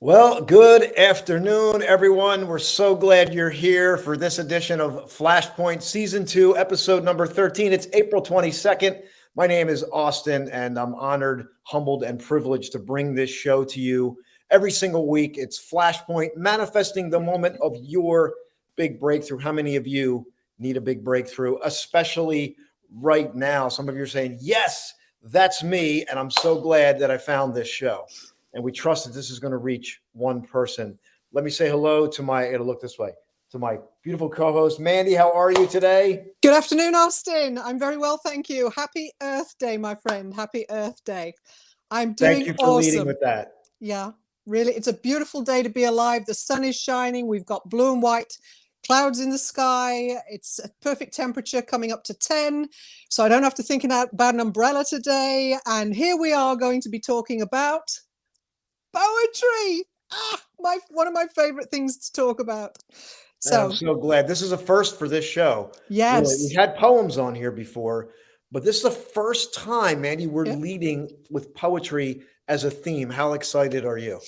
Well, good afternoon, everyone. We're so glad you're here for this edition of Flashpoint Season 2, episode number 13. It's April 22nd. My name is Austin, and I'm honored, humbled, and privileged to bring this show to you every single week. It's Flashpoint, manifesting the moment of your big breakthrough. How many of you need a big breakthrough, especially right now? Some of you are saying, yes, that's me, and I'm so glad that I found this show. And we trust that this is going to reach one person. Let me say hello to it'll look this way, to my beautiful co-host, Mandy. How are you today? Good afternoon, Austin. I'm very well, thank you. Happy Earth Day, my friend. Happy Earth Day. I'm doing Thank you for leading with that. Yeah, really. It's a beautiful day to be alive. The sun is shining. We've got blue and white clouds in the sky. It's a perfect temperature, coming up to 10. So I don't have to think about an umbrella today. And here we are going to be talking about poetry. One of my favorite things to talk about. So I'm so glad. This is a first for this show. Yes. Really. We had poems on here before, but this is the first time, Mandy, we're leading with poetry as a theme. How excited are you?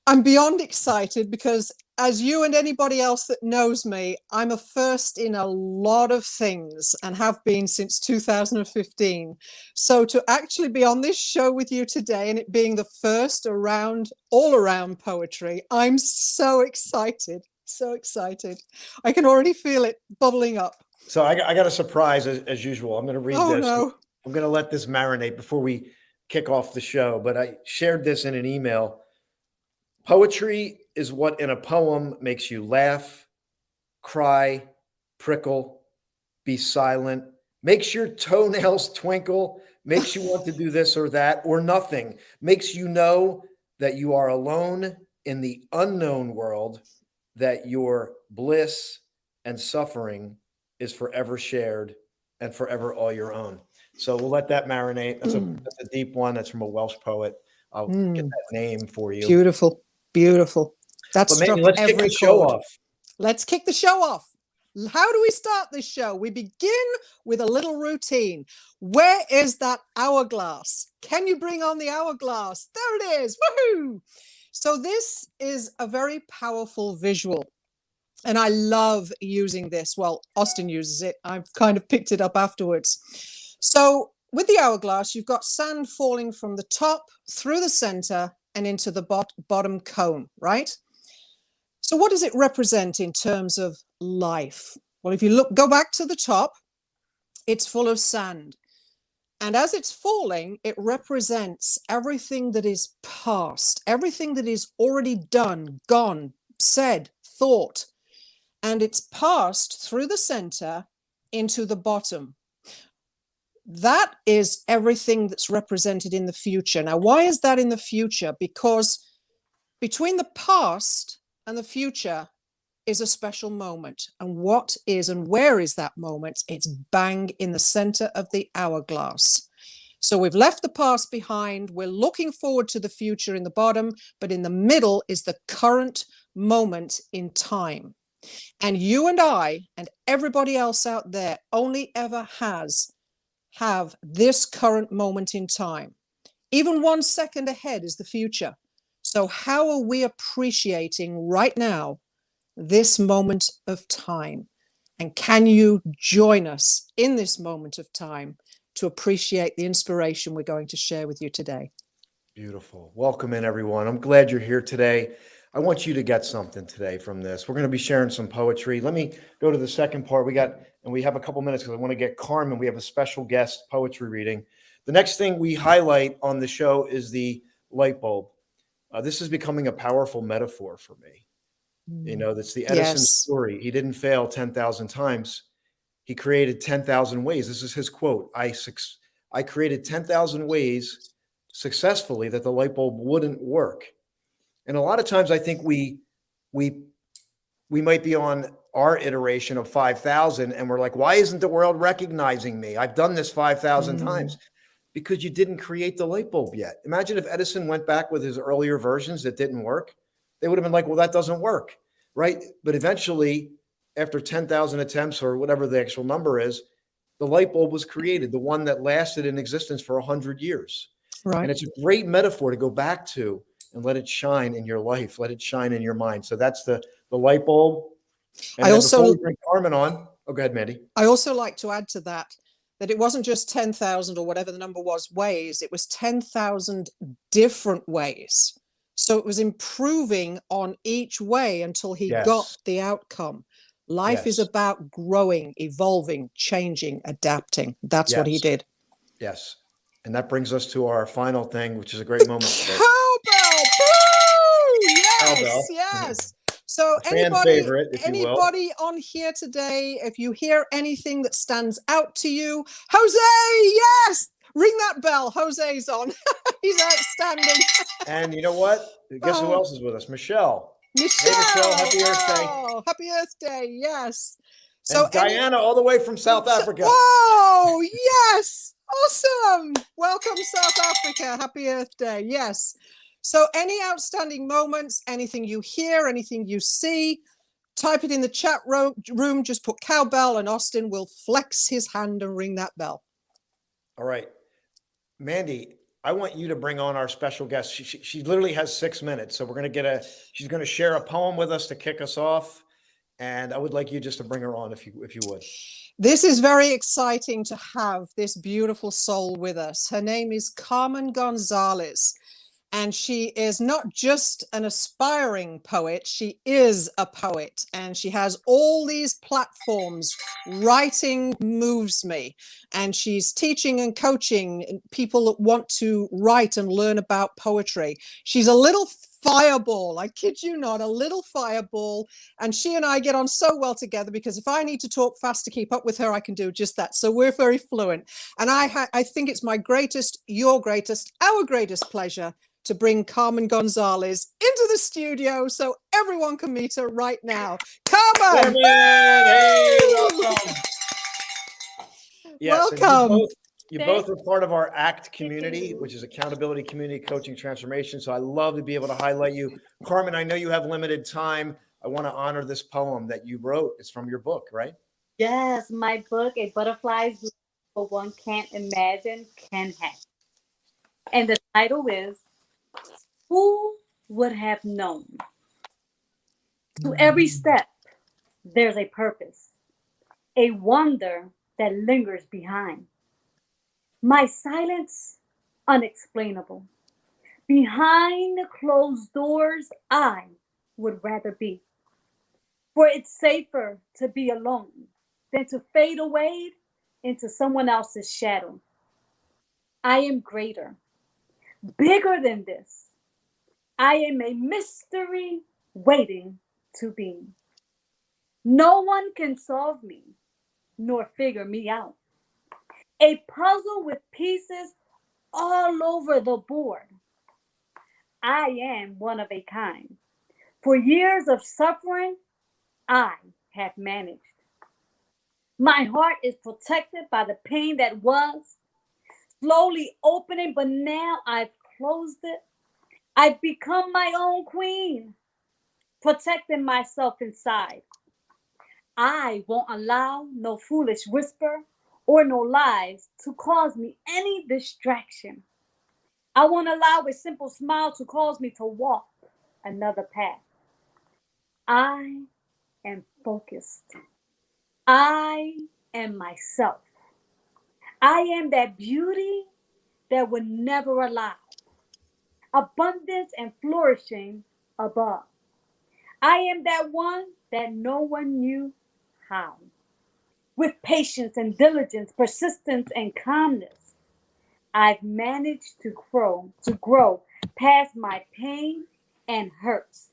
I'm beyond excited because, as you and anybody else that knows me, I'm a first in a lot of things and have been since 2015. So to actually be on this show with you today and it being the first all around poetry, I'm so excited. So excited. I can already feel it bubbling up. So I got a surprise as usual. I'm going to read this. No. I'm going to let this marinate before we kick off the show, but I shared this in an email. Poetry is what in a poem makes you laugh, cry, prickle, be silent, makes your toenails twinkle, makes you want to do this or that or nothing, makes you know that you are alone in the unknown world, that your bliss and suffering is forever shared and forever all your own. So we'll let that marinate. That's a deep one. That's from a Welsh poet. I'll get that name for you. Beautiful. Beautiful. That's let's kick the show off. Let's kick the show off. How do we start this show? We begin with a little routine. Where is that hourglass? Can you bring on the hourglass? There it is. Woohoo! So this is a very powerful visual. And I love using this. Well, Austin uses it. I've kind of picked it up afterwards. So with the hourglass, you've got sand falling from the top through the center and into the bottom cone, right? So what does it represent in terms of life? Well, if you go back to the top, it's full of sand. And as it's falling, it represents everything that is past, everything that is already done, gone, said, thought. And it's passed through the center into the bottom. That is everything that's represented in the future. Now, why is that in the future? Because between the past and the future is a special moment. And what is and where is that moment? It's bang in the center of the hourglass. So we've left the past behind. We're looking forward to the future in the bottom, but in the middle is the current moment in time. And you and I and everybody else out there only ever have this current moment in time. Even 1 second ahead is the future. So how are we appreciating right now this moment of time? And can you join us in this moment of time to appreciate the inspiration we're going to share with you today? Beautiful. Welcome in, everyone. I'm glad you're here today. I want you to get something today from this. We're going to be sharing some poetry. Let me go to the second part. We have a couple minutes because I want to get Carmen. We have a special guest poetry reading. The next thing we highlight on the show is the light bulb. This is becoming a powerful metaphor for me. You know, that's the Edison story. He didn't fail 10,000 times. He created 10,000 ways. This is his quote. I created 10,000 ways successfully that the light bulb wouldn't work. And a lot of times I think we might be on our iteration of 5,000 and we're like, why isn't the world recognizing me? I've done this 5,000 times. Because you didn't create the light bulb yet. Imagine if Edison went back with his earlier versions that didn't work. They would have been like, well, that doesn't work, right? But eventually, after 10,000 attempts or whatever the actual number is, the light bulb was created, the one that lasted in existence for 100 years. Right. And it's a great metaphor to go back to and let it shine in your life. Let it shine in your mind. So that's the light bulb. And I then also before we bring Carmen on, oh, go ahead, Mandy. I also like to add to that it wasn't just 10,000 or whatever the number was ways, it was 10,000 different ways. So it was improving on each way until he got Yes. the outcome. Life is Yes. about growing, evolving, changing, adapting. That's what he Yes. did. Yes. And that brings us to our final thing, which is a great moment today. Cowbell! Woo! Yes, Cowbell. yes. So A fan favorite, if you will. anybody on here today, if you hear anything that stands out to you, Jose, yes, ring that bell. Jose's on. He's outstanding. And you know what? Guess who else is with us? Michelle. Michelle. Hey, Michelle, happy Earth Day. Oh, happy Earth Day. Yes. So And Diana, all the way from South Africa. Oh, yes. Awesome. Welcome, South Africa. Happy Earth Day. Yes. So any outstanding moments, anything you hear, anything you see, type it in the chat room. Just put cowbell and Austin will flex his hand and ring that bell. All right. Mandy, I want you to bring on our special guest. She literally has 6 minutes. So we're going to she's going to share a poem with us to kick us off. And I would like you just to bring her on if you would. This is very exciting to have this beautiful soul with us. Her name is Carmen Gonzalez. And she is not just an aspiring poet, she is a poet. And she has all these platforms. Writing moves me. And she's teaching and coaching people that want to write and learn about poetry. She's a little fireball, I kid you not, a little fireball. And she and I get on so well together because if I need to talk fast to keep up with her, I can do just that. So we're very fluent. And I think it's my greatest, your greatest, our greatest pleasure to bring Carmen Gonzalez into the studio so everyone can meet her right now. Carmen! Hey, welcome. Yes, welcome. You both are part of our ACT community, which is Accountability Community Coaching Transformation. So I love to be able to highlight you. Carmen, I know you have limited time. I want to honor this poem that you wrote. It's from your book, right? Yes, my book, A Butterfly's What One Can't Imagine Can Have. And the title is Who Would Have Known? To every step, there's a purpose, a wonder that lingers behind. My silence, unexplainable. Behind closed doors, I would rather be. For it's safer to be alone than to fade away into someone else's shadow. I am greater, bigger than this. I am a mystery waiting to be. No one can solve me, nor figure me out. A puzzle with pieces all over the board. I am one of a kind. For years of suffering, I have managed. My heart is protected by the pain that was slowly opening, but now I've closed it. I've become my own queen, protecting myself inside. I won't allow no foolish whisper or no lies to cause me any distraction. I won't allow a simple smile to cause me to walk another path. I am focused. I am myself. I am that beauty that would never allow abundance and flourishing above. I am that one that no one knew how. With patience and diligence, persistence and calmness, I've managed to grow past my pain and hurts.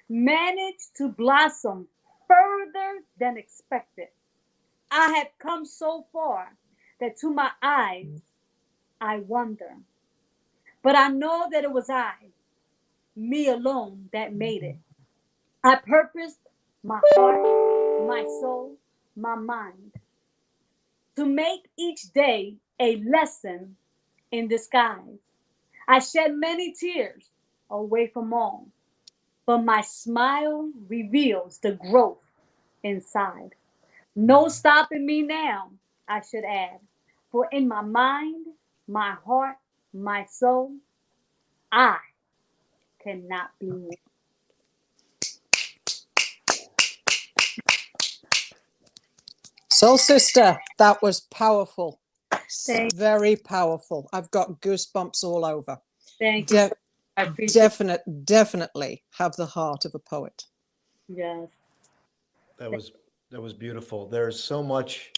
Managed to blossom further than expected. I have come so far that to my eyes, I wonder. But I know that it was I, me alone, that made it. I purposed my heart, my soul, my mind to make each day a lesson in disguise. I shed many tears away from all, but my smile reveals the growth inside. No stopping me now, I should add, for in my mind, my heart, my soul, I cannot be worn. Soul Sister, that was powerful. Thank Very powerful. I've got goosebumps all over. Thank you. I appreciate it. Definitely have the heart of a poet. Yes. That was beautiful. There's so much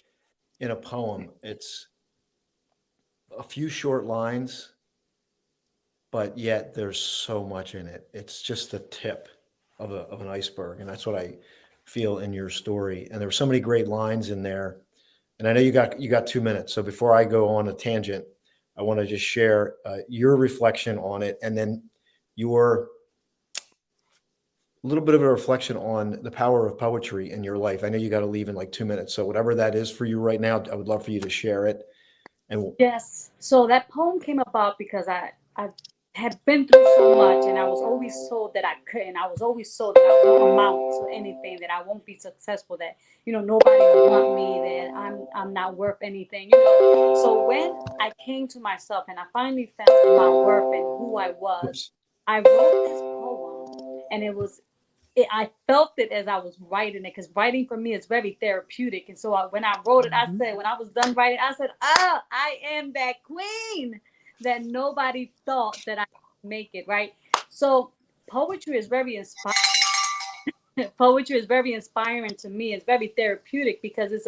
in a poem. It's a few short lines, but yet there's so much in it. It's just the tip of an iceberg, and that's what I feel in your story. And there were so many great lines in there. And I know you got 2 minutes. So before I go on a tangent, I want to just share your reflection on it, and then your a little bit of a reflection on the power of poetry in your life. I know you got to leave in like 2 minutes. So whatever that is for you right now, I would love for you to share it. And Yes. So that poem came about because I had been through so much, and I was always told that I couldn't. I was always told that I won't amount to anything, that I won't be successful, that, you know, nobody will want me, that I'm not worth anything, you know. So when I came to myself and I finally found my worth and who I was, oops. I wrote this poem, and I felt it as I was writing it, because writing for me is very therapeutic. And so when I wrote it, I said, when I was done writing, I said, oh, I am that queen that nobody thought that I could make it, right? So poetry is very inspiring. Poetry is very inspiring to me. It's very therapeutic because it's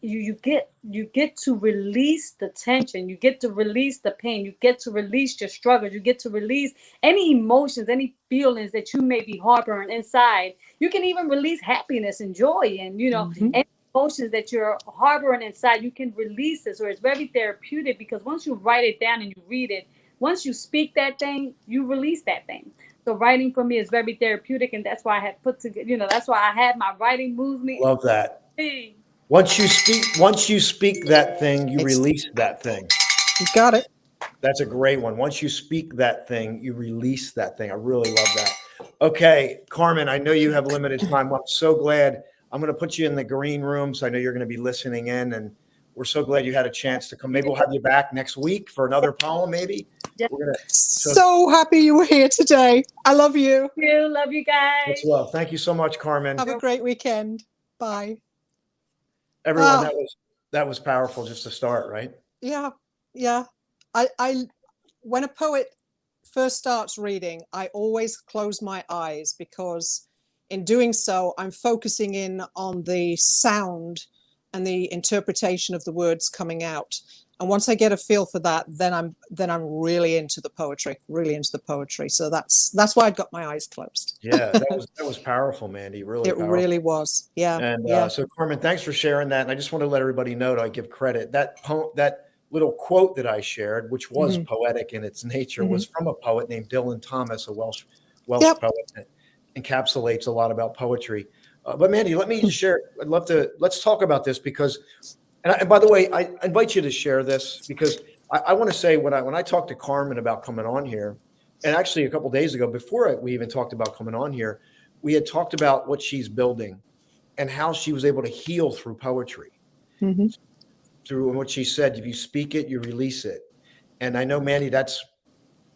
you get to release the tension, you get to release the pain, you get to release your struggles, you get to release any emotions, any feelings that you may be harboring inside. You can even release happiness and joy, and, you know, any emotions that you're harboring inside, you can release it. So it's very therapeutic because once you write it down and you read it, once you speak that thing, you release that thing. So writing for me is very therapeutic, and that's why I had put together, you know, that's why I had my writing moves me. Love that. Once you speak that thing, you release that thing. You got it. That's a great one. Once you speak that thing, you release that thing. I really love that. Okay, Carmen, I know you have limited time. I'm so glad. I'm going to put you in the green room, so I know you're going to be listening in, and we're so glad you had a chance to come. Maybe we'll have you back next week for another poem, maybe. We're gonna, so happy you were here today. I love you. Love you guys. Much love. Thank you so much, Carmen. Have a great weekend. Bye. Everyone, that was powerful just to start, right? Yeah. I when a poet first starts reading, I always close my eyes, because in doing so, I'm focusing in on the sound and the interpretation of the words coming out. And once I get a feel for that, then I'm really into the poetry, So that's why I got my eyes closed. Yeah, that was powerful, Mandy. Really powerful. Really was. Yeah. And so, Carmen, thanks for sharing that. And I just want to let everybody know that I give credit. That little quote that I shared, which was poetic in its nature, was from a poet named Dylan Thomas, a Welsh poet, that encapsulates a lot about poetry. But Mandy, let me just share. Let's talk about this, because, and by the way, I invite you to share this, because I want to say when I talked to Carmen about coming on here, and actually a couple of days ago, before we even talked about coming on here, we had talked about what she's building and how she was able to heal through poetry. Through what she said, if you speak it, you release it. And I know, Mandy, that's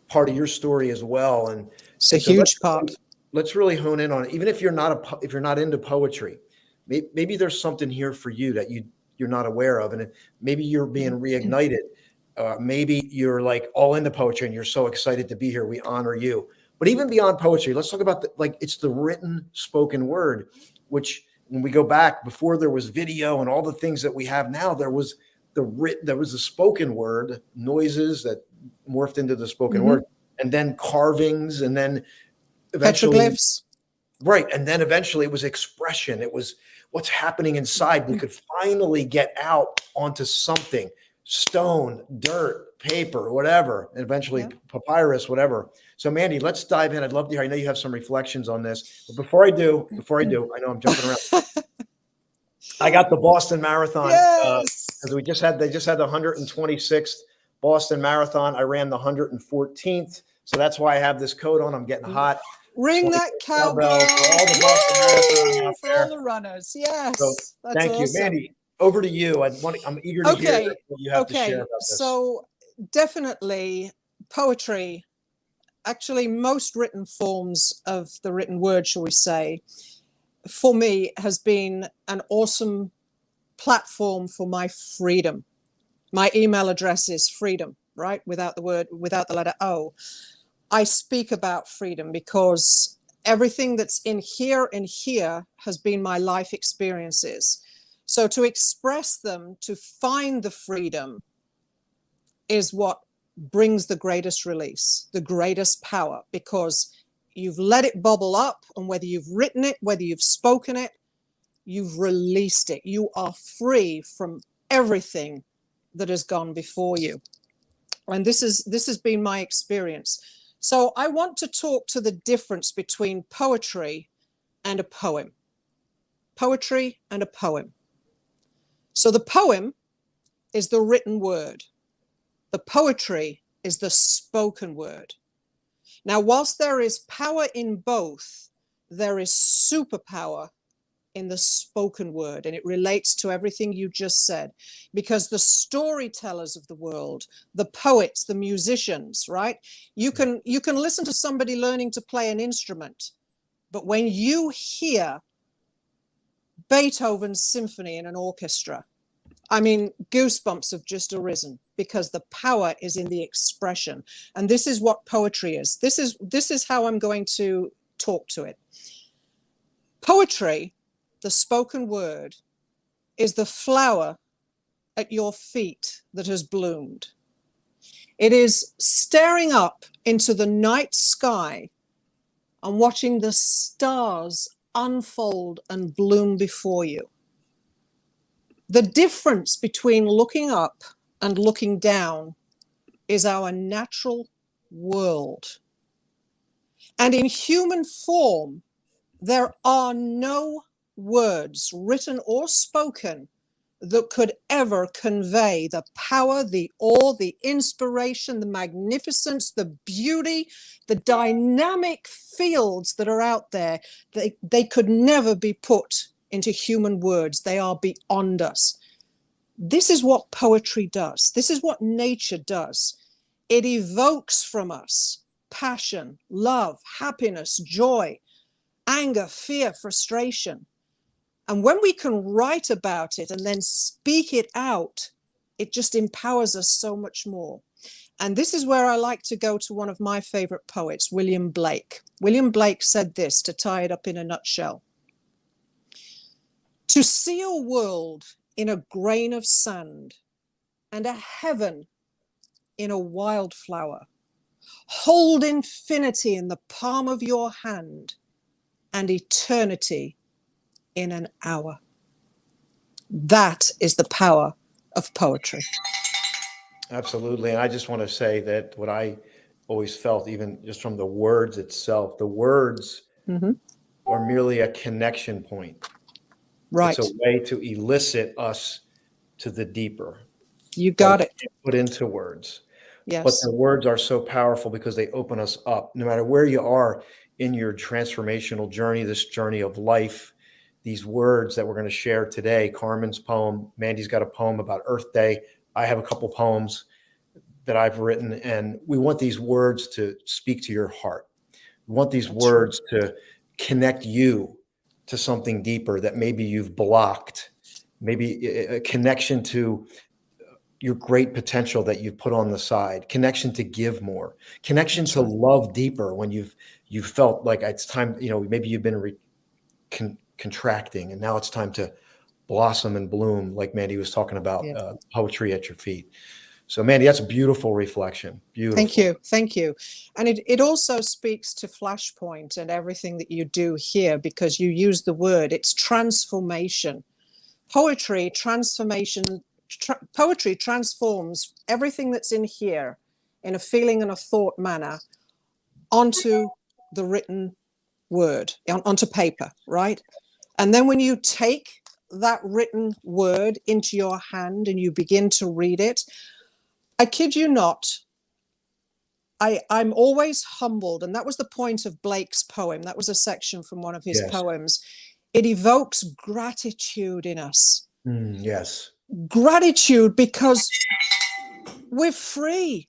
part of your story as well. And it's a huge part. Let's really hone in on it. Even if you're not into poetry, maybe there's something here for you that you're not aware of, and maybe you're being reignited. Maybe you're like all into poetry and you're so excited to be here. We honor you. But even beyond poetry, let's talk about it's the written spoken word, which, when we go back, before there was video and all the things that we have now, there was the spoken word, noises that morphed into the spoken word, and then carvings, and then eventually petroglyphs. Right. And then eventually it was expression. It was what's happening inside. We could finally get out onto something: stone, dirt, paper, whatever, and eventually papyrus, whatever. So, Mandy, let's dive in. I'd love to hear. I know you have some reflections on this, but before I do, I know I'm jumping around. I got the Boston Marathon. Yes. They just had the 126th Boston Marathon. I ran the 114th, so that's why I have this coat on. I'm getting hot. Ring that cowbell for all the Boston Marathon out there. For all the runners. Yes. So, that's thank you, Mandy. Over to you. I'm eager to hear what you have to share about this. So definitely poetry actually most written forms of the written word, shall we say, for me has been an awesome platform for my freedom. My email address is freedom, right? Without the letter O. I speak about freedom because everything that's in here and here has been my life experiences. So to express them, to find the freedom, is what brings the greatest release, the greatest power, because you've let it bubble up, and whether you've written it, whether you've spoken it, you've released it. You are free from everything that has gone before you. And this has been my experience. So I want to talk to the difference between poetry and a poem. Poetry and a poem. So the poem is the written word. The poetry is the spoken word. Now, whilst there is power in both, there is superpower in the spoken word, and it relates to everything you just said, because the storytellers of the world, the poets, the musicians, right? You can listen to somebody learning to play an instrument, but when you hear Beethoven's symphony in an orchestra, I mean, goosebumps have just arisen, because the power is in the expression. And this is what poetry is. This is how I'm going to talk to it. Poetry, the spoken word, is the flower at your feet that has bloomed. It is staring up into the night sky and watching the stars unfold and bloom before you. The difference between looking up and looking down is our natural world. And in human form, there are no words, written or spoken, that could ever convey the power, the awe, the inspiration, the magnificence, the beauty, the dynamic fields that are out there. They could never be put into human words. They are beyond us. This is what poetry does. This is what nature does. It evokes from us passion, love, happiness, joy, anger, fear, frustration. And when we can write about it and then speak it out, it just empowers us so much more. And this is where I like to go to one of my favorite poets, William Blake. William Blake said this, to tie it up in a nutshell: to see a world in a grain of sand and a heaven in a wildflower, hold infinity in the palm of your hand and eternity in an hour. That is the power of poetry. Absolutely. And I just want to say that what I always felt, even just from the words itself, the words are merely a connection point. Right. It's a way to elicit us to the deeper. You got it. Put into words. Yes. But the words are so powerful because they open us up. No matter where you are in your transformational journey, this journey of life, these words that we're going to share today, Carmen's poem, Mandy's got a poem about Earth Day. I have a couple poems that I've written, and we want these words to speak to your heart. We want these words to connect you to something deeper that maybe you've blocked, maybe a connection to your great potential that you've put on the side, connection to give more, connection to love deeper when you've felt like it's time, maybe you've been contracting and now it's time to blossom and bloom, like Mandy was talking about, poetry at your feet. So Mandy, that's a beautiful reflection. Beautiful. Thank you. Thank you. And it also speaks to Flashpoint and everything that you do here, because you use the word, it's transformation. Poetry, transformation, poetry transforms everything that's in here in a feeling and a thought manner onto the written word, onto paper, right? And then when you take that written word into your hand and you begin to read it, I kid you not, I'm always humbled. And that was the point of Blake's poem. That was a section from one of his poems. It evokes gratitude in us. Yes. Gratitude because we're free.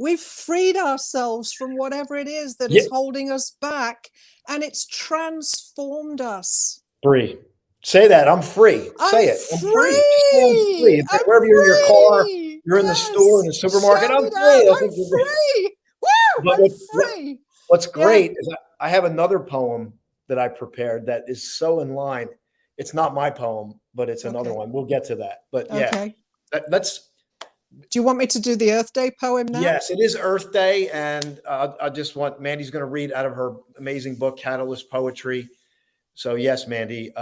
We've freed ourselves from whatever it is that Yeah. is holding us back, and it's transformed us. Free. Say that. I'm free. I'm Say it. I'm free. Just say I'm free. free. I'm Wherever you're in your car, free. you're in the store, in Yes. the supermarket. Shout I'm it out. free. I I'm think you're free. free. Woo! But I'm free. what's Yeah. great is I have another poem that I prepared that is so in line. It's not my poem, but it's another Okay. one. We'll get to that. But yeah, Okay. let's. Do you want me to do the Earth Day poem now? Yes, it is Earth Day, and I just want Mandy's going to read out of her amazing book, Catalyst Poetry. So yes, Mandy,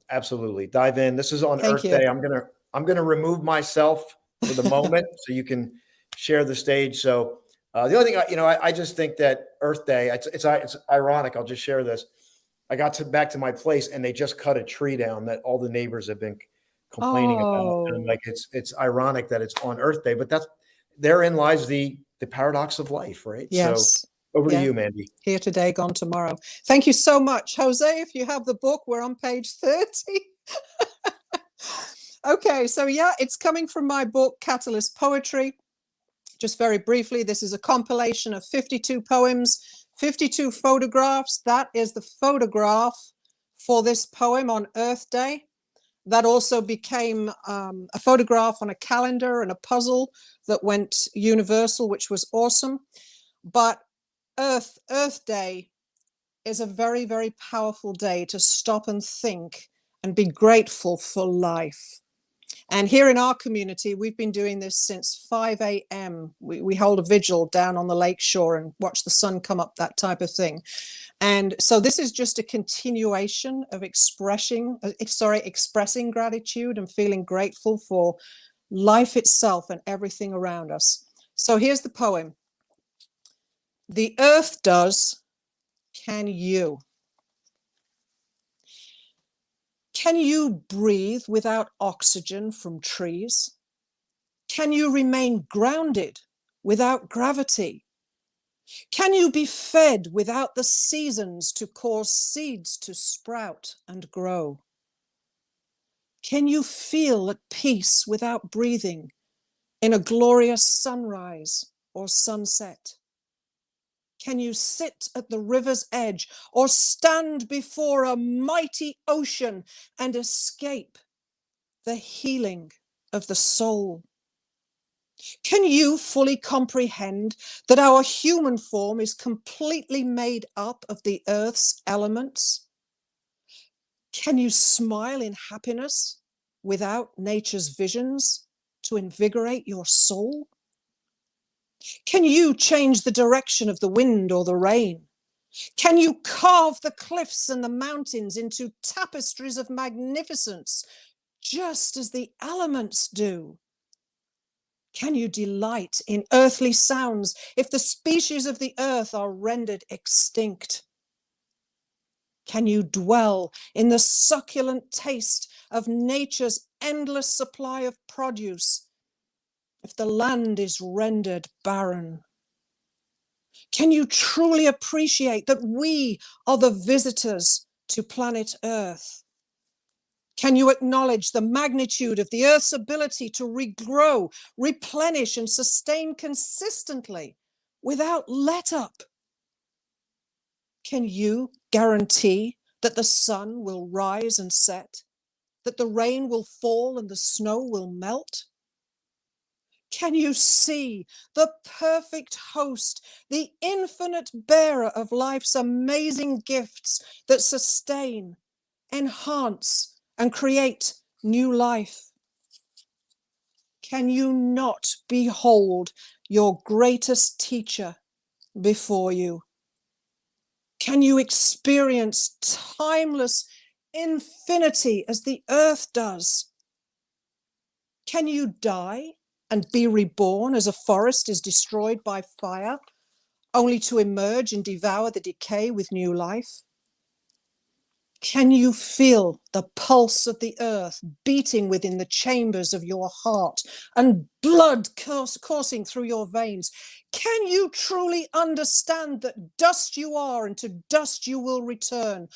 absolutely dive in. This is on Thank Earth you. Day. I'm gonna remove myself for the moment so you can share the stage. So the only thing I just think that Earth Day, it's ironic. I'll just share this. I got back to my place and they just cut a tree down that all the neighbors have been complaining about. And Oh, like it's ironic that it's on Earth Day, but therein lies the paradox of life, right? So yes. over to Yeah. you, Mandy. Here today, gone tomorrow. Thank you so much, Jose. If you have the book, we're on page 30. Okay, so yeah, it's coming from my book, Catalyst Poetry. Just very briefly, this is a compilation of 52 poems, 52 photographs. That is the photograph for this poem on Earth Day. That also became a photograph on a calendar and a puzzle that went universal, which was awesome. But Earth Day is a very, very powerful day to stop and think and be grateful for life. And here in our community, we've been doing this since 5 a.m. We hold a vigil down on the lake shore and watch the sun come up, that type of thing. And so this is just a continuation of expressing gratitude and feeling grateful for life itself and everything around us. So here's the poem. The earth does, can you? Can you breathe without oxygen from trees? Can you remain grounded without gravity? Can you be fed without the seasons to cause seeds to sprout and grow? Can you feel at peace without breathing in a glorious sunrise or sunset? Can you sit at the river's edge or stand before a mighty ocean and escape the healing of the soul? Can you fully comprehend that our human form is completely made up of the earth's elements? Can you smile in happiness without nature's visions to invigorate your soul? Can you change the direction of the wind or the rain? Can you carve the cliffs and the mountains into tapestries of magnificence, just as the elements do? Can you delight in earthly sounds if the species of the earth are rendered extinct? Can you dwell in the succulent taste of nature's endless supply of produce if the land is rendered barren? Can you truly appreciate that we are the visitors to planet Earth? Can you acknowledge the magnitude of the Earth's ability to regrow, replenish, and sustain consistently without let up? Can you guarantee that the sun will rise and set, that the rain will fall and the snow will melt? Can you see the perfect host, the infinite bearer of life's amazing gifts that sustain, enhance, and create new life? Can you not behold your greatest teacher before you? Can you experience timeless infinity as the earth does? Can you die and be reborn as a forest is destroyed by fire, only to emerge and devour the decay with new life? Can you feel the pulse of the earth beating within the chambers of your heart and blood coursing through your veins? Can you truly understand that dust you are and to dust you will return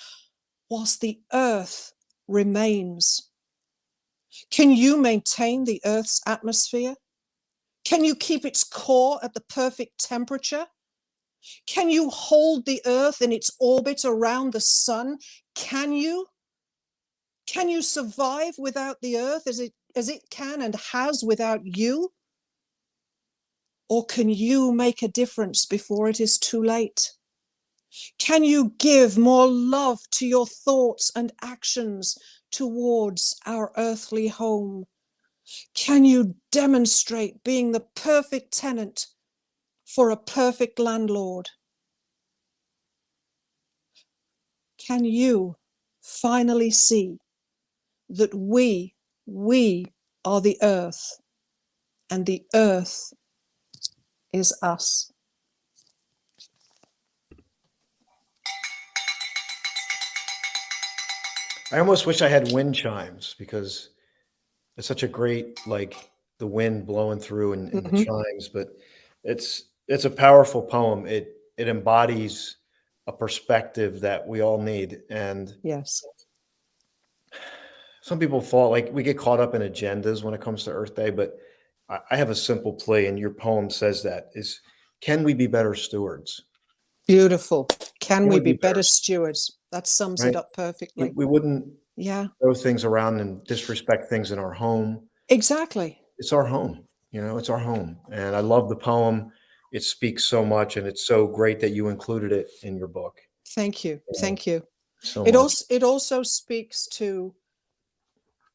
whilst the earth remains? Can you maintain the earth's atmosphere? Can you keep its core at the perfect temperature? Can you hold the earth in its orbit around the sun? Can you? Can you survive without the earth as it can and has without you? Or can you make a difference before it is too late? Can you give more love to your thoughts and actions towards our earthly home? Can you demonstrate being the perfect tenant for a perfect landlord? Can you finally see that we are the earth and the earth is us? I almost wish I had wind chimes because it's such a great, like the wind blowing through and the chimes, but it's a powerful poem. It embodies a perspective that we all need. And Yes. some people fall, like we get caught up in agendas when it comes to Earth Day, but I have a simple plea, and your poem says that is, can we be better stewards? Beautiful. Can we be better better, stewards? That sums it right? up perfectly. We wouldn't Yeah, throw things around and disrespect things in our home. exactly. It's our home, it's our home. And I love the poem. It speaks so much, and it's so great that you included it in your book. Thank you. You know, Thank you. so It much. also speaks to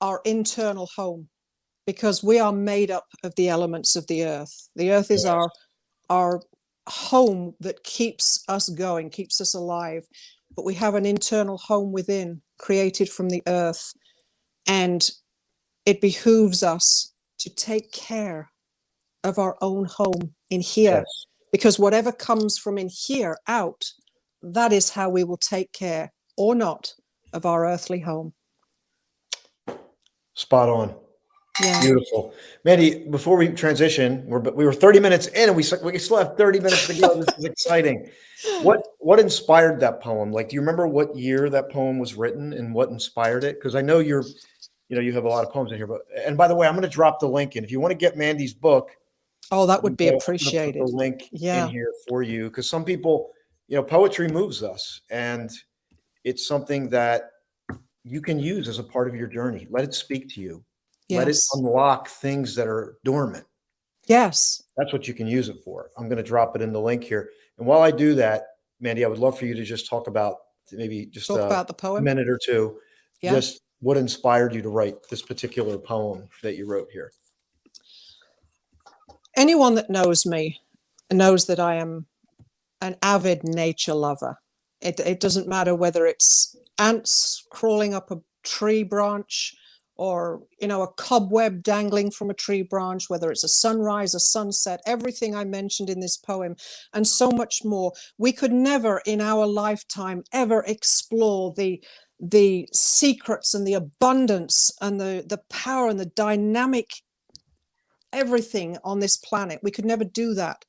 our internal home, because we are made up of the elements of the earth. The earth is Yes. our home that keeps us going, keeps us alive. But we have an internal home within, created from the earth. And it behooves us to take care of our own home in here, Yes. because whatever comes from in here out, that is how we will take care or not of our earthly home. Spot on. Yeah. Beautiful. Mandy, before we transition, we were 30 minutes in and we still have 30 minutes to go. This is exciting. What inspired that poem? Like, do you remember what year that poem was written and what inspired it? Because I know you have a lot of poems in here, and by the way, I'm going to drop the link in. If you want to get Mandy's book, Oh, that would be I'm going to put appreciated. the link in Yeah. here for you, because some people, poetry moves us, and it's something that you can use as a part of your journey. Let it speak to you. Let it Yes. unlock things that are dormant. Yes. That's what you can use it for. I'm going to drop it in the link here. And while I do that, Mandy, I would love for you to just talk about maybe just Talk a about the poem. minute or two, Yeah. just what inspired you to write this particular poem that you wrote here. Anyone that knows me knows that I am an avid nature lover. It doesn't matter whether it's ants crawling up a tree branch, or a cobweb dangling from a tree branch, whether it's a sunrise, a sunset, everything I mentioned in this poem, and so much more. We could never in our lifetime ever explore the secrets and the abundance and the power and the dynamic everything on this planet. We could never do that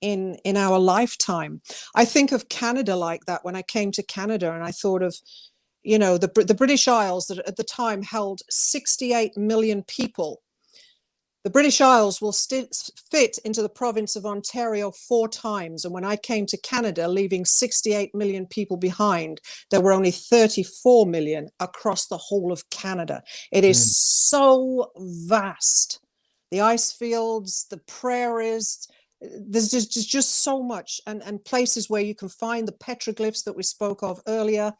in our lifetime. I think of Canada like that when I came to Canada, and I thought of the British Isles that at the time held 68 million people. The British Isles will fit into the province of Ontario 4 times. And when I came to Canada, leaving 68 million people behind, there were only 34 million across the whole of Canada. It is so vast. The ice fields, the prairies, there's just so much, and places where you can find the petroglyphs that we spoke of earlier,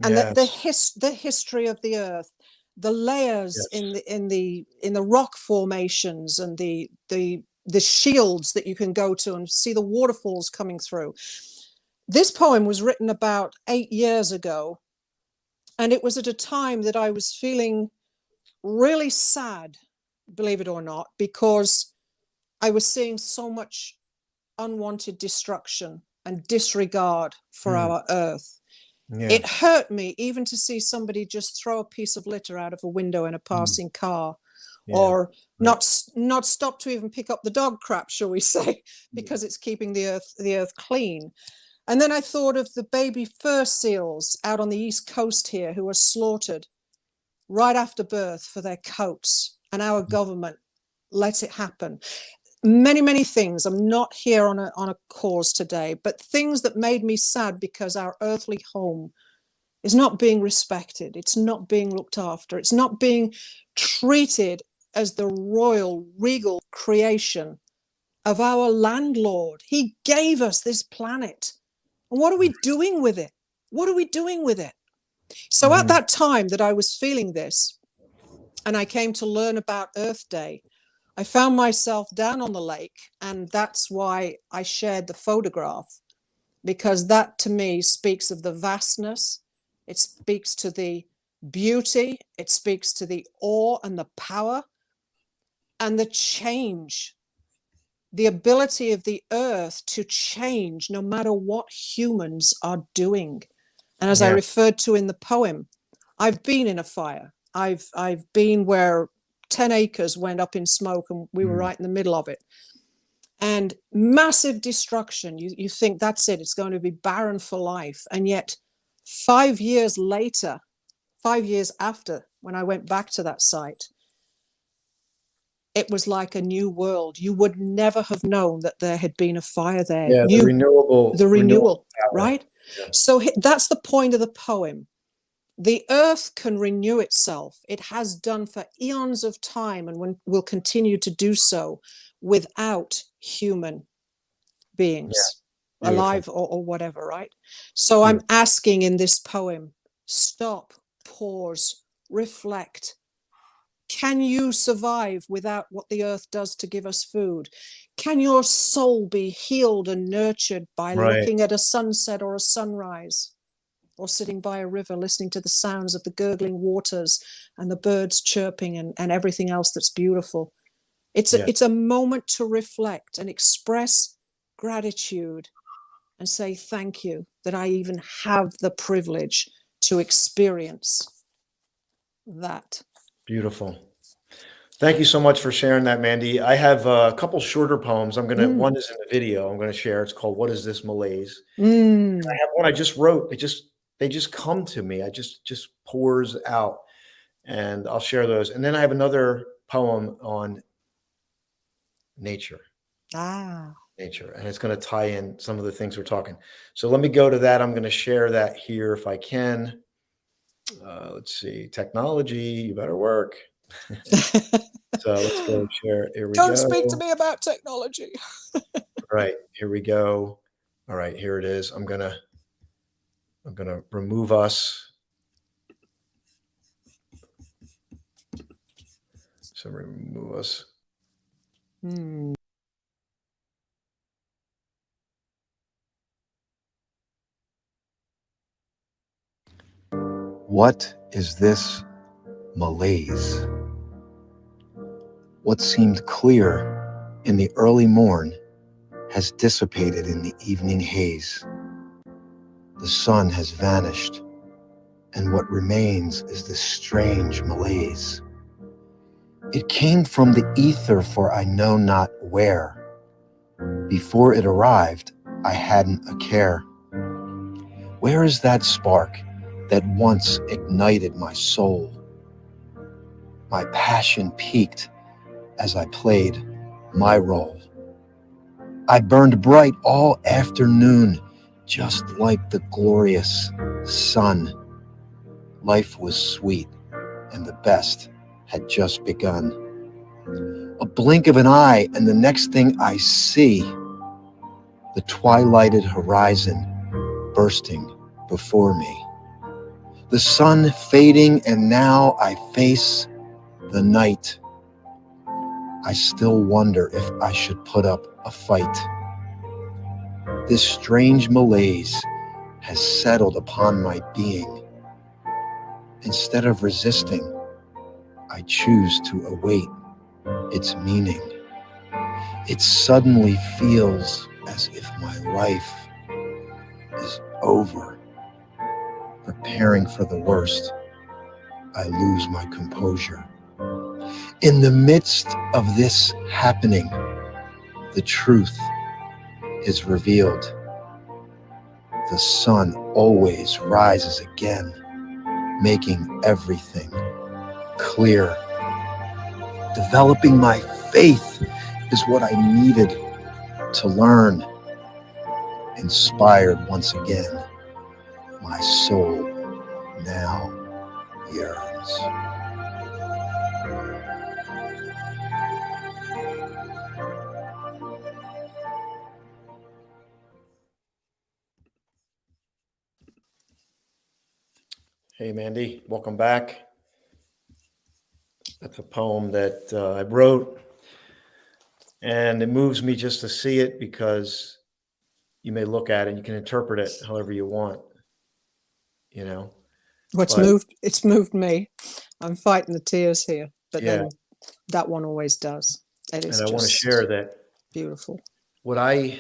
and Yes. the history of the earth, the layers Yes. in the rock formations, and the shields that you can go to and see the waterfalls coming through. This poem was written about 8 years ago, and it was at a time that I was feeling really sad, believe it or not, because I was seeing so much unwanted destruction and disregard for our earth. Yeah. It hurt me even to see somebody just throw a piece of litter out of a window in a passing car, or not stop to even pick up the dog crap, shall we say, because it's keeping the earth clean. And then I thought of the baby fur seals out on the East Coast here who are slaughtered right after birth for their coats, and our government let it happen. Many, many things. I'm not here on a cause today, but things that made me sad because our earthly home is not being respected. It's not being looked after. It's not being treated as the royal, regal creation of our landlord. He gave us this planet. And what are we doing with it? What are we doing with it? So at that time that I was feeling this, and I came to learn about Earth Day, I found myself down on the lake, and that's why I shared the photograph, because that to me speaks of the vastness. It speaks to the beauty. It speaks to the awe and the power and the change, the ability of the earth to change no matter what humans are doing. And as I referred to in the poem, I've been in a fire. I've been where 10 acres went up in smoke and we were right in the middle of it. And massive destruction. You think that's it. It's going to be barren for life. And yet 5 years later, 5 years after, when I went back to that site, it was like a new world. You would never have known that there had been a fire there. Yeah, the renewal, right? Yeah. So that's the point of the poem. The earth can renew itself. It has done for eons of time and will continue to do so without human beings, alive or whatever, right? So I'm asking in this poem, stop, pause, reflect. Can you survive without what the earth does to give us food? Can your soul be healed and nurtured by looking at a sunset or a sunrise, or sitting by a river, listening to the sounds of the gurgling waters and the birds chirping and everything else that's beautiful? It's a moment to reflect and express gratitude and say thank you that I even have the privilege to experience that. Beautiful. Thank you so much for sharing that, Mandy. I have a couple shorter poems. One is in the video I'm going to share. It's called What Is This Malaise? I have one I just wrote. They just come to me. I just pours out, and I'll share those. And then I have another poem on nature. Nature, and it's going to tie in some of the things we're talking. So let me go to that. I'm going to share that here if I can. Let's see. Technology, you better work. So let's go share. Here we go. Don't speak to me about technology. Right, here we go. All right, here it is. I'm gonna remove us. So remove us. What is this malaise? What seemed clear in the early morn has dissipated in the evening haze. The sun has vanished, and what remains is this strange malaise. It came from the ether, for I know not where. Before it arrived, I hadn't a care. Where is that spark that once ignited my soul? My passion peaked as I played my role. I burned bright all afternoon, just like the glorious sun. Life was sweet, and the best had just begun. A blink of an eye, and the next thing I see, the twilighted horizon bursting before me. The sun fading, and now I face the night. I still wonder if I should put up a fight. This strange malaise has settled upon my being. Instead of resisting, I choose to await its meaning. It suddenly feels as if my life is over. Preparing for the worst, I lose my composure. In the midst of this happening, the truth is revealed. The sun always rises again, making everything clear. Developing my Faith is what I needed to learn. Inspired once again, my soul now yearns. Hey, Mandy, welcome back. That's a poem that I wrote, and it moves me just to see it because you may look at it and you can interpret it however you want, you know. It's moved me. I'm fighting the tears here, but Yeah. then that one always does. It is And I want to just share that beautiful. when I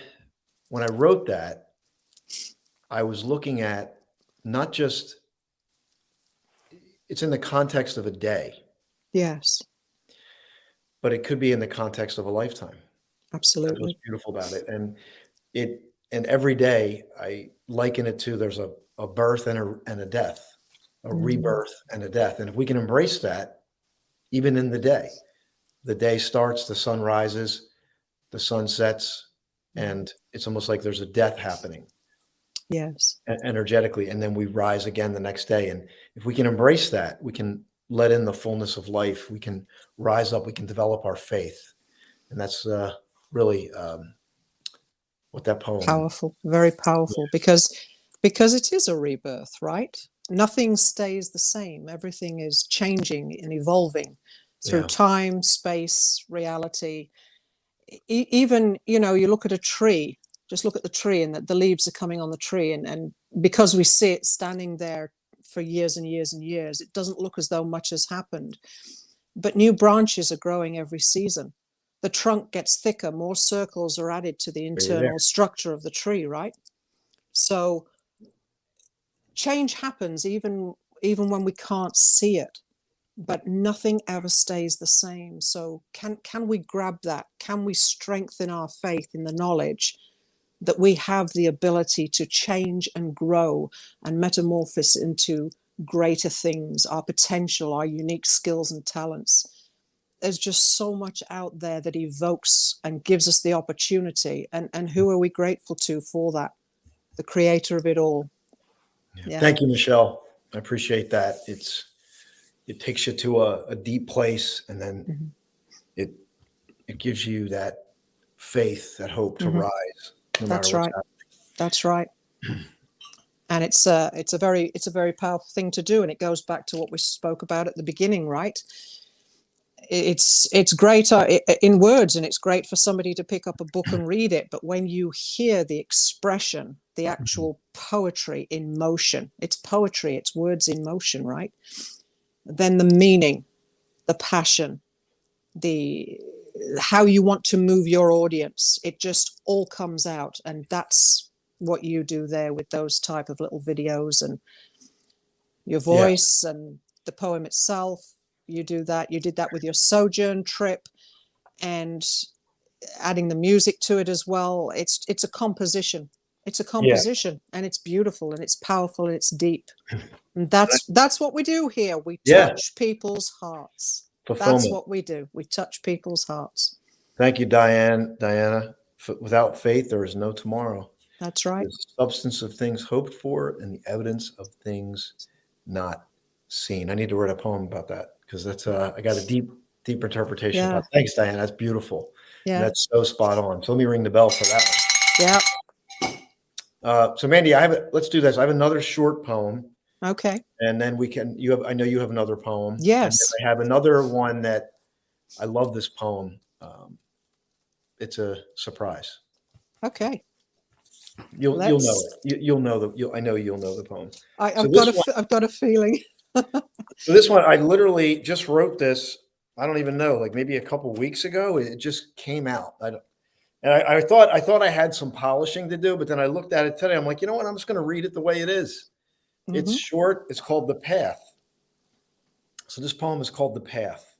wrote that, I was looking at not just, it's in the context of a day, Yes, but it could be in the context of a lifetime. That's what's absolutely. beautiful about it. And every day I liken it to, there's a birth and a death, a rebirth and a death. And if we can embrace that, even in the day starts, the sun rises, the sun sets, and it's almost like there's a death happening. Yes. Energetically, and then we rise again the next day. And if we can embrace that, we can let in the fullness of life. We can rise up. We can develop our faith, and that's really what that poem. Powerful, very powerful, because it is a rebirth, right? Nothing stays the same. Everything is changing and evolving through time, space, reality. Even, you look at a tree. Just look at the tree, and the leaves are coming on the tree, and because we see it standing there for years and years and years, it doesn't look as though much has happened. But new branches are growing every season. The trunk gets thicker, more circles are added to the internal structure of the tree, right? So change happens even when we can't see it, but nothing ever stays the same. So can we grab that? Can we strengthen our faith in the knowledge that we have the ability to change and grow and metamorphose into greater things, our potential, our unique skills and talents? There's just so much out there that evokes and gives us the opportunity. And who are we grateful to for that? The creator of it all. Yeah. Thank you, Michelle. I appreciate that. It takes you to a deep place, and then it gives you that faith, that hope to rise, no matter what's happening. That's right. And it's a very powerful thing to do. And it goes back to what we spoke about at the beginning, right? It's great in words, and it's great for somebody to pick up a book and read it. But when you hear the expression, the actual poetry in motion, it's poetry, it's words in motion, right? Then the meaning, the passion, how you want to move your audience, it just all comes out. And that's what you do there with those type of little videos, and your voice and the poem itself. You did that with your sojourn trip, and adding the music to it as well. It's a composition. It's a composition, and it's beautiful, and it's powerful, and it's deep. And that's what we do here. We touch people's hearts. That's what we do. We touch people's hearts. Thank you, Diana. Without faith, there is no tomorrow. That's right. The substance of things hoped for and the evidence of things not seen. I need to write a poem about that, because that's I got a deep interpretation about it. Thanks, Diana. That's beautiful. Yeah, and that's so spot on. So let me ring the bell for that one. Yeah. So Mandy, let's do this. I have another short poem. Okay. And then I know you have another poem. Yes. And I have another one that I love this poem. It's a surprise. Okay. You'll know it. I know you'll know the poem. I've got a feeling. So this one, I literally just wrote this. I don't even know, like maybe a couple of weeks ago. It just came out. I thought I had some polishing to do, but then I looked at it today. I'm like, you know what? I'm just going to read it the way it is. It's short. It's called The Path. So this poem is called The Path.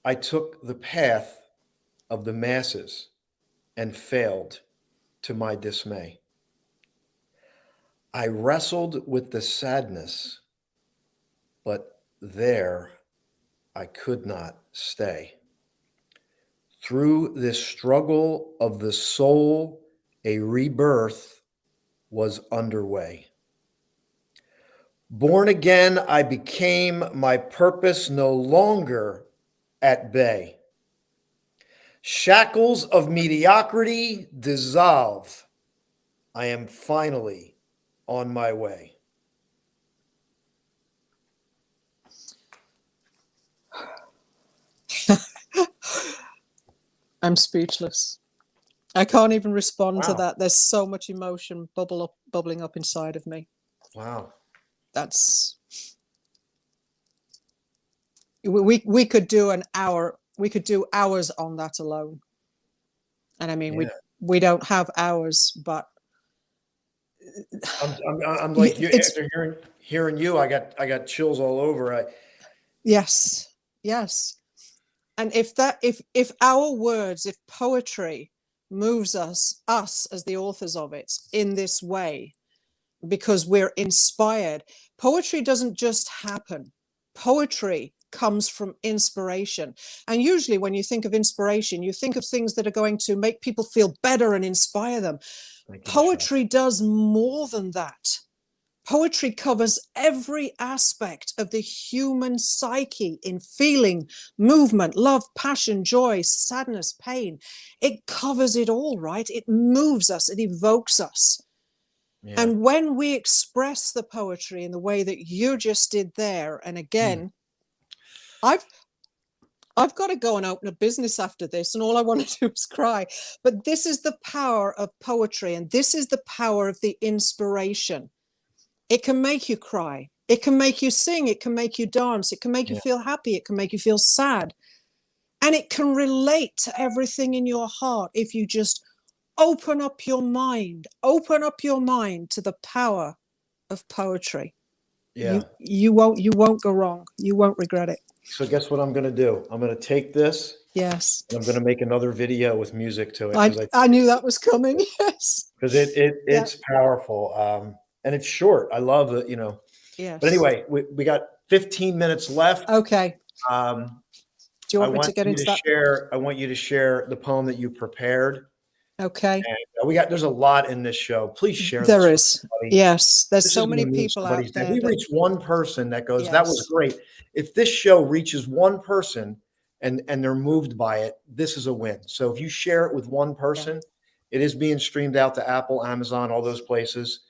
I took the path of the masses and failed, to my dismay. I wrestled with the sadness, but there I could not stay. Through this struggle of the soul, a rebirth was underway. Born again, I became my purpose no longer at bay. Shackles of mediocrity dissolve. I am finally on my way. I'm speechless. I can't even respond to Wow. that. There's so much emotion bubbling up inside of me. Wow. That's we could do an hour. We could do hours on that alone. And I mean, Yeah. we don't have hours, but I'm like you it's after hearing you, I got chills all over. yes, yes. And if our words, if poetry moves us as the authors of it in this way, because we're inspired, poetry doesn't just happen. Poetry comes from inspiration. And usually when you think of inspiration, you think of things that are going to make people feel better and inspire them. Thank you, Poetry does more than that. Poetry covers every aspect of the human psyche in feeling, movement, love, passion, joy, sadness, pain. It covers it all, right? It moves us, it evokes us. Yeah. And when we express the poetry in the way that you just did there, and again, I've got to go and open a business after this, and all I want to do is cry. But this is the power of poetry, and this is the power of the inspiration. It can make you cry. It can make you sing. It can make you dance. It can make you feel happy. It can make you feel sad. And it can relate to everything in your heart if you just open up your mind to the power of poetry. Yeah. You won't go wrong. You won't regret it. So guess what I'm going to do? I'm going to take this. Yes. And I'm going to make another video with music to it. I knew that was coming. Yes. Because it's powerful. And it's short. I love it, Yes. But anyway, we got 15 minutes left. Okay. Do you want me to get into that? I want you to share the poem that you prepared. Okay. And there's a lot in this show. Please share this. There is. Yes. There's so many people out there. We reach one person that goes, yes. That was great. If this show reaches one person and they're moved by it, this is a win. So if you share it with one person, it is being streamed out to Apple, Amazon, all those places.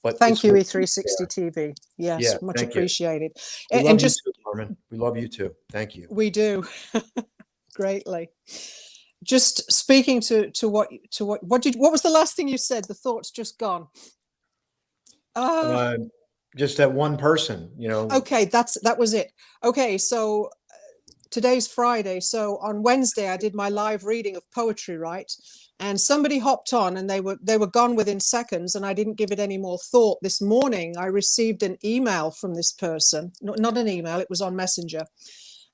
But thank you, E13 TV. Yes, yeah, much appreciated. We love you too, Carmen. We love you too. Thank you. We do. Greatly. Just speaking to what was the last thing you said? The thought's just gone. Just that one person, Okay, that was it. Okay, so today's Friday. So on Wednesday, I did my live reading of poetry, right? And somebody hopped on and they were gone within seconds, and I didn't give it any more thought. This morning, I received an email from this person, not an email, it was on Messenger.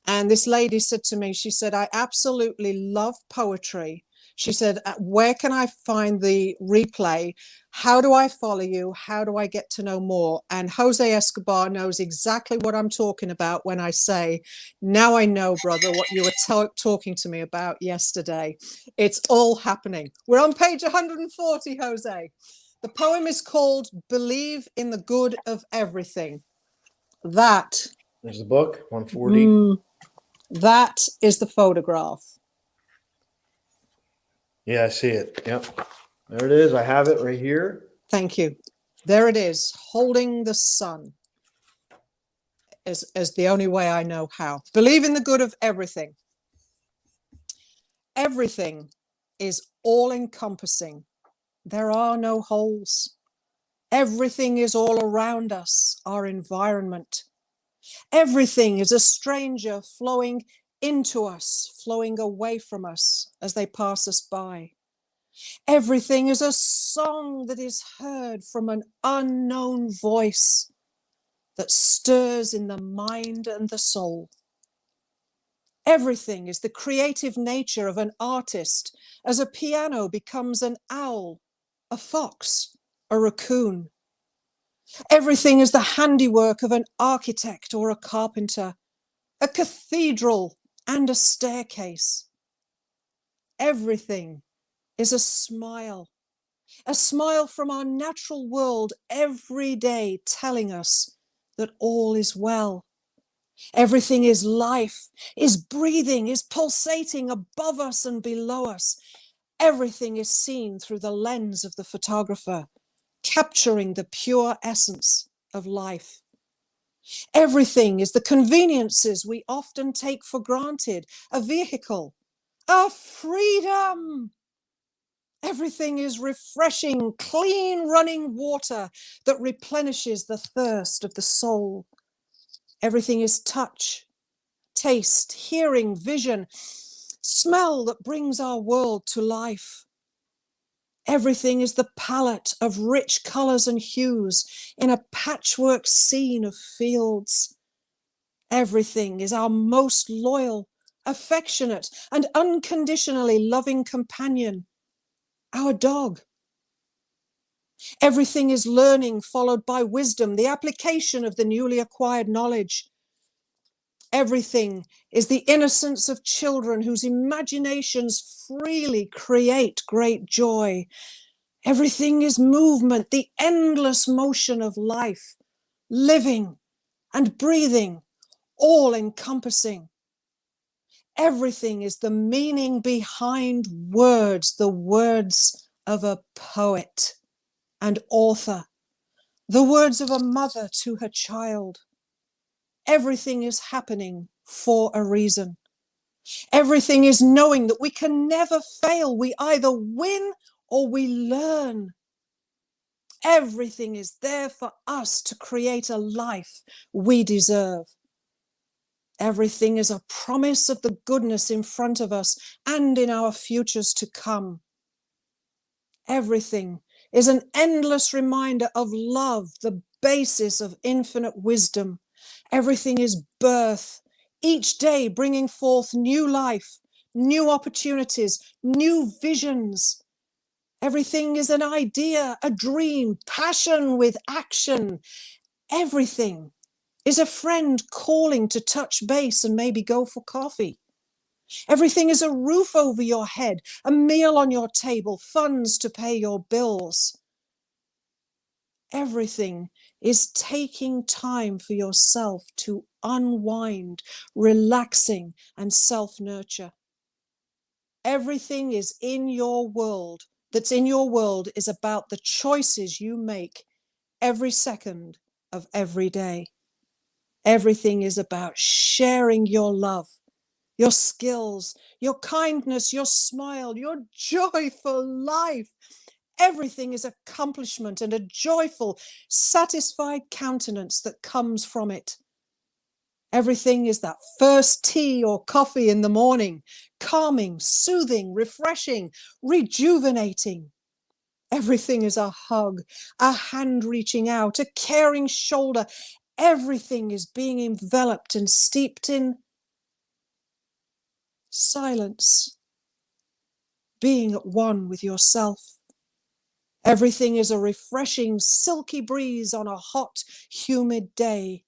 And this lady said to me, she said, I absolutely love poetry. She said, where can I find the replay? How do I follow you? How do I get to know more? And Jose Escobar knows exactly what I'm talking about when I say, now I know, brother, what you were talking to me about yesterday. It's all happening. We're on page 140, Jose. The poem is called Believe in the Good of Everything. There's the book, 140. That is the photograph. Yeah, I see it. Yep. There it is. I have it right here. Thank you. There it is, holding the sun as the only way I know how. Believe in the good of everything. Everything is all-encompassing. There are no holes. Everything is all around us, our environment. Everything is a stranger flowing into us, flowing away from us as they pass us by. Everything is a song that is heard from an unknown voice that stirs in the mind and the soul. Everything is the creative nature of an artist as a piano becomes an owl, a fox, a raccoon. Everything is the handiwork of an architect or a carpenter, a cathedral and a staircase. Everything is a smile from our natural world every day telling us that all is well. Everything is life, is breathing, is pulsating above us and below us. Everything is seen through the lens of the photographer, capturing the pure essence of life. Everything is the conveniences we often take for granted, a vehicle, a freedom. Everything is refreshing, clean running water that replenishes the thirst of the soul. Everything is touch, taste, hearing, vision, smell that brings our world to life. Everything is the palette of rich colors and hues in a patchwork scene of fields. Everything is our most loyal, affectionate, and unconditionally loving companion, our dog. Everything is learning followed by wisdom, the application of the newly acquired knowledge. Everything is the innocence of children whose imaginations freely create great joy. Everything is movement, the endless motion of life, living and breathing, all encompassing. Everything is the meaning behind words, the words of a poet and author, the words of a mother to her child. Everything is happening for a reason. Everything is knowing that we can never fail. We either win or we learn. Everything is there for us to create a life we deserve. Everything is a promise of the goodness in front of us and in our futures to come. Everything is an endless reminder of love, the basis of infinite wisdom. Everything is birth, each day bringing forth new life, new opportunities, new visions. Everything is an idea, a dream, passion with action. Everything is a friend calling to touch base and maybe go for coffee. Everything is a roof over your head, a meal on your table, funds to pay your bills. Everything is taking time for yourself to unwind, relaxing, and self-nurture. Everything is in your world, that's in your world is about the choices you make every second of every day. Everything is about sharing your love, your skills, your kindness, your smile, your joy for life. Everything is accomplishment and a joyful, satisfied countenance that comes from it. Everything is that first tea or coffee in the morning, calming, soothing, refreshing, rejuvenating. Everything is a hug, a hand reaching out, a caring shoulder. Everything is being enveloped and steeped in silence, being at one with yourself. Everything is a refreshing, silky breeze on a hot, humid day.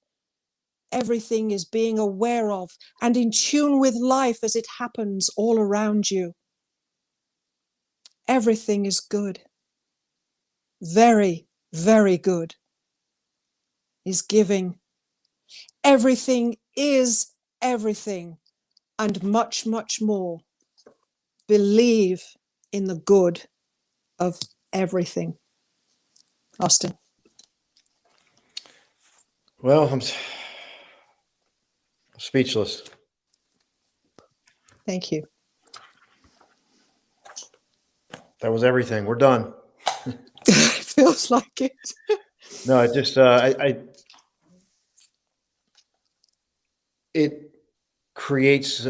Everything is being aware of and in tune with life as it happens all around you. Everything is good. Very, very good. Is giving. Everything is everything and much, much more. Believe in the good of everything. Austin. Well, I'm speechless. Thank you. That was everything. We're done. It feels like it. No, it just it creates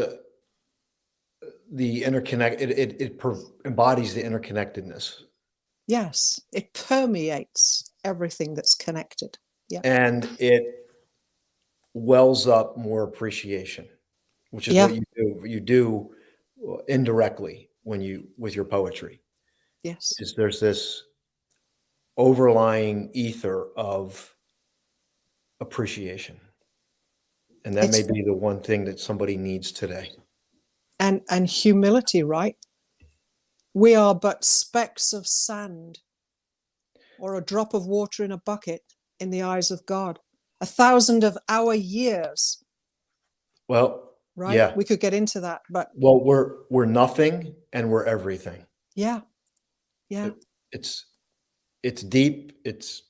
the interconnect. It embodies the interconnectedness, Yes, it permeates everything that's connected. Yeah. and it wells up more appreciation, which is what Yeah. you do. You do indirectly when you with your poetry. Yes. Is there's this overlying ether of appreciation. And that may It's- be the one thing that somebody needs today. and humility, right? We are but specks of sand or a drop of water in a bucket in the eyes of God. 1,000 of our years, Well, right? yeah. We could get into that, but Well, we're nothing and we're everything. yeah, yeah. It's deep, it's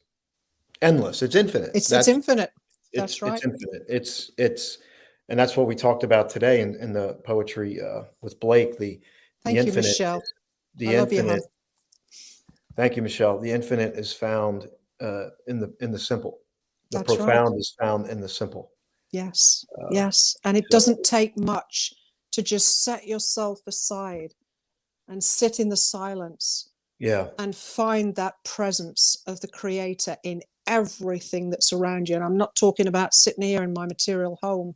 endless, it's infinite. It's That's infinite. That's right. it's infinite. It's and that's what we talked about today in the poetry with Blake. The Thank you, infinite, Michelle. the I love you, hon. infinite. Thank you, Michelle. The infinite is found in the simple. The That's right. profound is found in the simple. Yes, yes. And it so- doesn't take much to just set yourself aside and sit in the silence Yeah, and find that presence of the creator in everything that's around you. And I'm not talking about sitting here in my material home.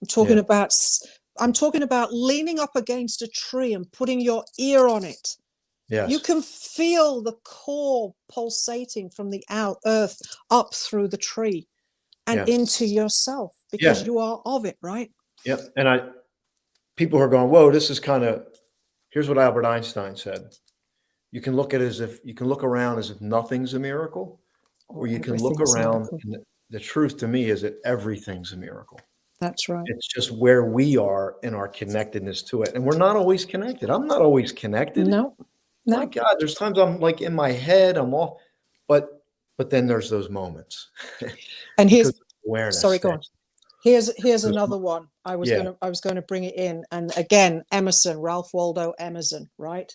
I'm talking Yeah. about leaning up against a tree and putting your ear on it. yes, You can feel the core pulsating from the earth up through the tree and yeah, into yourself, because Yeah. you are of it, right? yeah. And people are going, whoa, this is kind of. Here's what Albert Einstein said: you can look around as if nothing's a miracle, or you can look Everything's a around, miracle. and the truth to me is that everything's a miracle. That's right. It's just where we are in our connectedness to it, and we're not always connected. I'm not always connected. No, My no. God, there's times I'm like in my head, I'm off, but then there's those moments. And here's, Because awareness. sorry, go on. Here's another one. I was Yeah. going to bring it in. And again, Emerson, Ralph Waldo Emerson, right?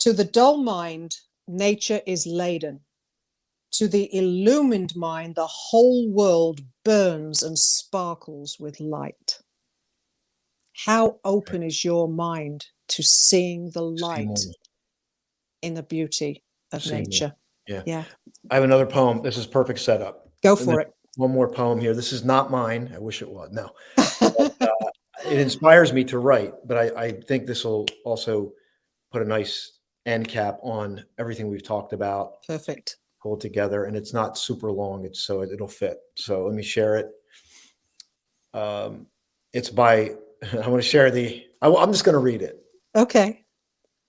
To the dull mind, nature is laden. To the illumined mind, the whole world burns and sparkles with light. How open is your mind to seeing the light in the beauty of nature? Yeah. Yeah. I have another poem. This is perfect setup. Go And for it. One more poem here. This is not mine. I wish it was. No. It inspires me to write, but I think this will also put a nice end cap on everything we've talked about. Perfect. Pull it together, and it's not super long. So it'll fit. So let me share it. It's by. I want to share I'm just going to read it. Okay.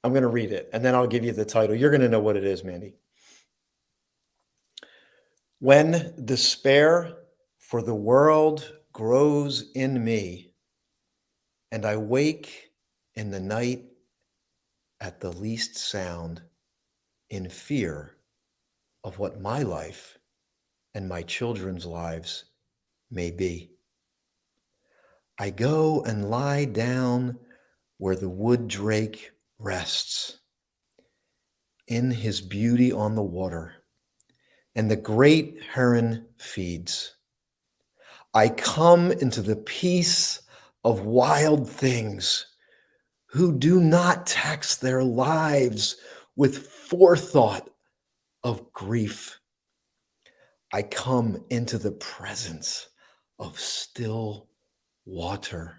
I'm going to read it, and then I'll give you the title. You're going to know what it is, Mandy. When despair for the world grows in me, and I wake in the night at the least sound, in fear of what my life and my children's lives may be, I go and lie down where the wood drake rests, in his beauty on the water, and the great heron feeds. I come into the peace of wild things who do not tax their lives with forethought of grief. I come into the presence of still water.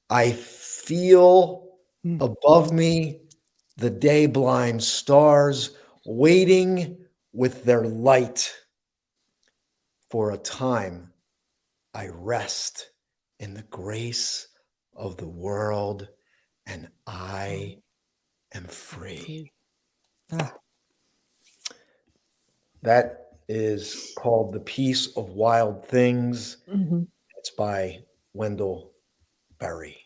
I feel above me the day blind stars waiting with their light. For a time, I rest in the grace of the world, and I am free. That is called The Peace of Wild Things. Mm-hmm. It's by Wendell Berry.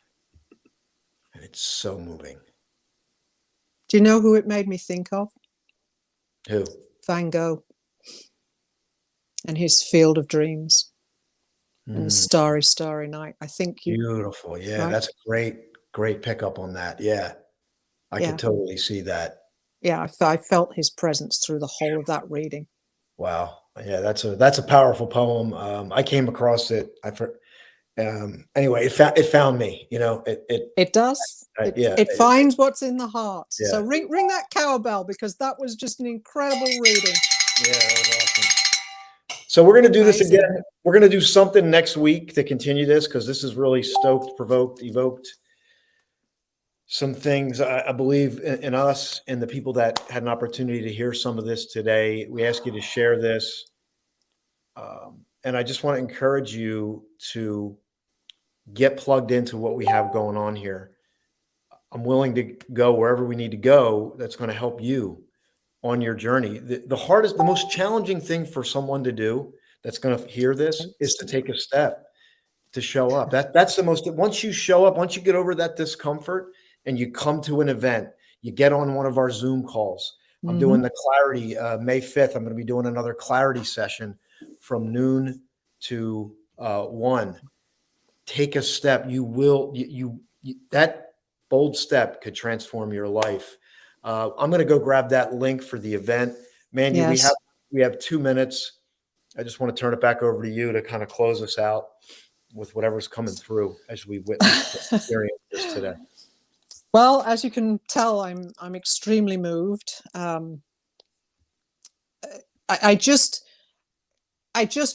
And it's so moving. Do you know who it made me think of? Who? Van Gogh and his Field of Dreams and Starry, Starry Night. I think you. Beautiful. Yeah, right? that's a great pickup on that. Yeah, I could totally see that. Yeah, I felt his presence through the whole of that reading. Wow. Yeah, that's a powerful poem. I came across it. Anyway, it found me. You know, It does. It finds what's in the heart. Yeah. So ring that cowbell, because that was just an incredible reading. Yeah, that was awesome. So we're going to do this again. We're going to do something next week to continue this, because this is really evoked some things, I believe, in us and the people that had an opportunity to hear some of this today. We ask you to share this. And I just want to encourage you to get plugged into what we have going on here. I'm willing to go wherever we need to go. That's going to help you on your journey. The hardest, the most challenging thing for someone to do that's going to hear this is to take a step, to show up. That's the most, once you show up, once you get over that discomfort and you come to an event, you get on one of our Zoom calls. I'm doing the clarity, May 5th. I'm going to be doing another clarity session from noon to 1. Take a step. You will, that bold step could transform your life. I'm going to go grab that link for the event. Mandy, Yes. we have 2 minutes. I just want to turn it back over to you to kind of close us out with whatever's coming through as we witness experience this today. Well, as you can tell, I'm extremely moved. I just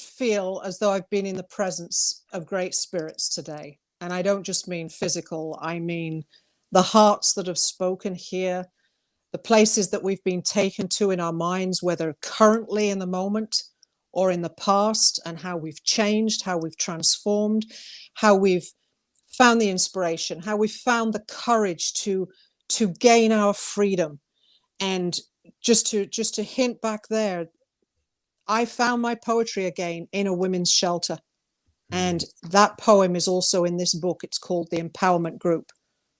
feel as though I've been in the presence of great spirits today. And I don't just mean physical, I mean the hearts that have spoken here, the places that we've been taken to in our minds, whether currently in the moment or in the past, and how we've changed, how we've transformed, how we've found the inspiration, how we found the courage to gain our freedom. And just to hint back there, I found my poetry again in a women's shelter. And that poem is also in this book. It's called The Empowerment Group.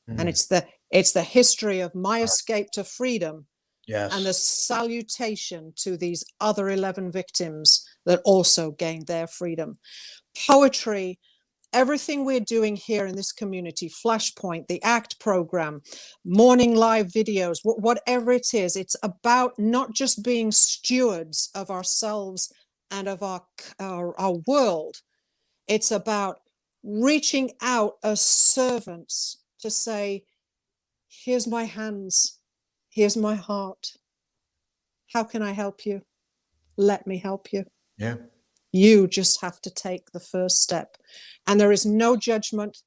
And it's the history of my escape to freedom. Yes. And the salutation to these other 11 victims that also gained their freedom. Poetry, everything we're doing here in this community, Flashpoint, the ACT program, morning live videos, whatever it is, it's about not just being stewards of ourselves and of our world. It's about reaching out as servants to say, here's my hands, here's my heart. How can I help you? Let me help you. Yeah. You just have to take the first step. And there is no judgment.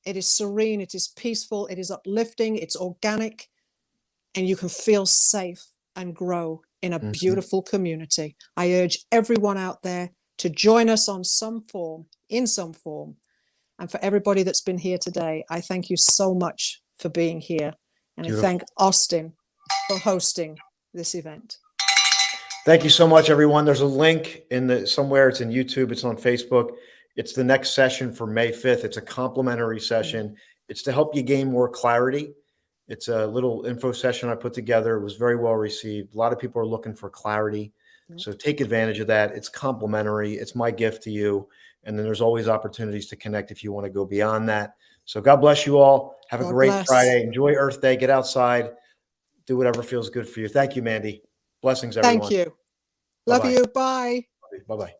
It is serene, it is peaceful, it is uplifting, it's organic, and you can feel safe and grow in a beautiful community. I urge everyone out there to join us on in some form. And for everybody that's been here today, I thank you so much for being here. And I thank Austin for hosting this event. Thank you so much, everyone. There's a link somewhere. It's in YouTube. It's on Facebook. It's the next session for May 5th. It's a complimentary session. It's to help you gain more clarity. It's a little info session I put together. It was very well received. A lot of people are looking for clarity. So take advantage of that. It's complimentary. It's my gift to you. And then there's always opportunities to connect if you want to go beyond that. So God bless you all. Have a great Friday. Enjoy Earth Day. Get outside. Do whatever feels good for you. Thank you, Mandy. Blessings, everyone. Thank you. Love you. Bye. Bye-bye.